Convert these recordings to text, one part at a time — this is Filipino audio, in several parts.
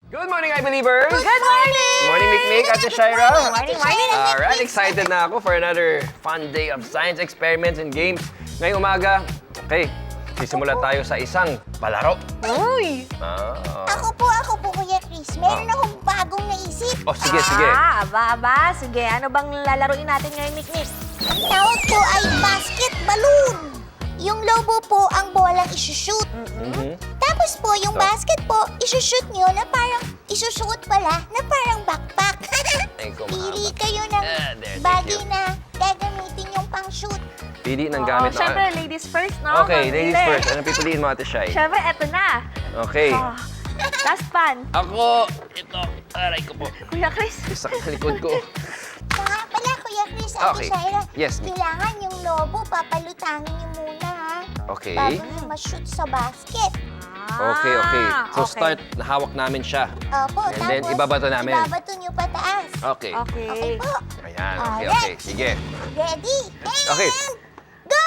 Good morning, I Believers! Good morning! Morning, Mikmik, Ate Shaira. Morning, morning. Alright, excited na ako for another fun day of science experiments and games. Ngayong umaga, okay, sisimula tayo sa isang palaro. Uy! Ako po, Kuya Chris. Meron akong bagong naisip. Oh, sige, sige. Aba. Sige, ano bang lalaroin natin ngayon, Mikmik? Ang tawag po ay basket balloon. Yung lobo po ang bolang isushoot. Tapos po, yung basket po, isushoot nyo na parang, isusuot pala na parang backpack. Ay, Pili kayo ng there, thank bagay you. na gagamitin yung pang-shoot. Pili ng gamit na... Siyempre, ladies first, no? Okay, ladies Mamili. first. Anong pipiliin mo, Ate Shai? Siyempre, eto na. Okay. Last pan. Ako, ito, aray ko po. Kuya Chris. Isa sa likod ko. Saka pala, Kuya Chris, Ate Okay. Shaira, Yes. kailangan yung lobo, papalutangin nyo muna, ha? Okay. Bago nyo ma-shoot sa basket. Okay. So okay. start, nahawak namin siya. Opo, And then, tapos ibabato namin. ibabato nyo pataas. Okay. Okay Okay. po. Ayan, okay. Alright. Sige. Ready? And Okay. go!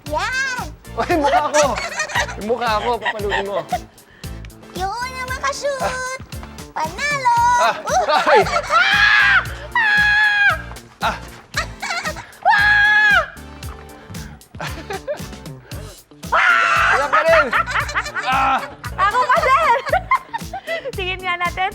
Yan! Ay, mukha ko! Yung mukha ko, papaluin mo. Yung una makashoot! Panalo! Ay! Wala pa rin! Ako pa din! Tingin nga natin.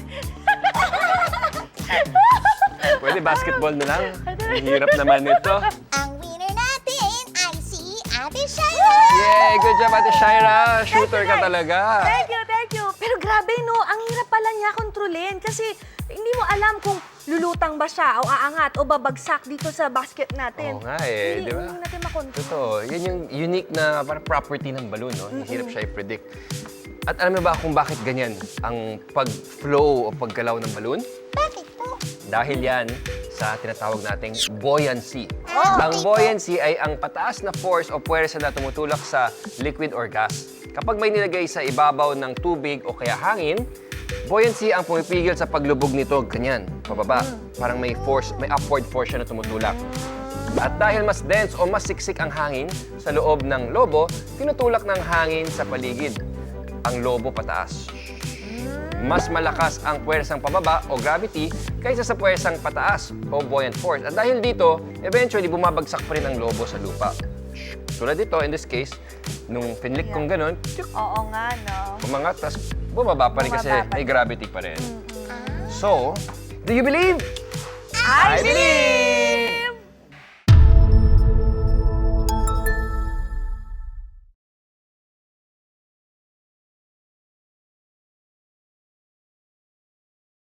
Pwede basketball na lang. Ang hirap naman nito. Ang winner natin ay si Ate Shaira! Yay! Good job, Ate Shaira! Shooter ka talaga. Thank you. Pero grabe, no? Ang hirap pala niya kontrolin kasi hindi mo alam kung lulutang ba siya o aangat o babagsak dito sa basket natin. Oo nga eh, di ba? Hindi natin makontrol. Totoo. Yan yung unique na parang property ng balloon, no? Ang hirap siya i-predict. At alam mo ba kung bakit ganyan ang pag-flow o paggalaw ng balloon? Bakit po? Dahil yan sa tinatawag nating buoyancy. Oh, Ang okay po. buoyancy ay ang pataas na force o puwersa na tumutulak sa liquid or gas. Kapag may nilagay sa ibabaw ng tubig o kaya hangin, buoyancy ang pumipigil sa paglubog nito, ganyan, pababa. Parang may force, may upward force siya na tumutulak. At dahil mas dense o mas siksik ang hangin sa loob ng lobo, tinutulak ng hangin sa paligid ang lobo pataas. Mas malakas ang puwersang pababa o gravity kaysa sa puwersang pataas o buoyant force. At dahil dito, eventually bumabagsak pa rin ang lobo sa lupa. Tulad dito, in this case, nung pinlik kong ganun, tiyuk, Oo nga, no? umangat, tapos bumaba pa rin kasi Bumaba pa may rin. gravity pa rin. So, do you believe? I believe!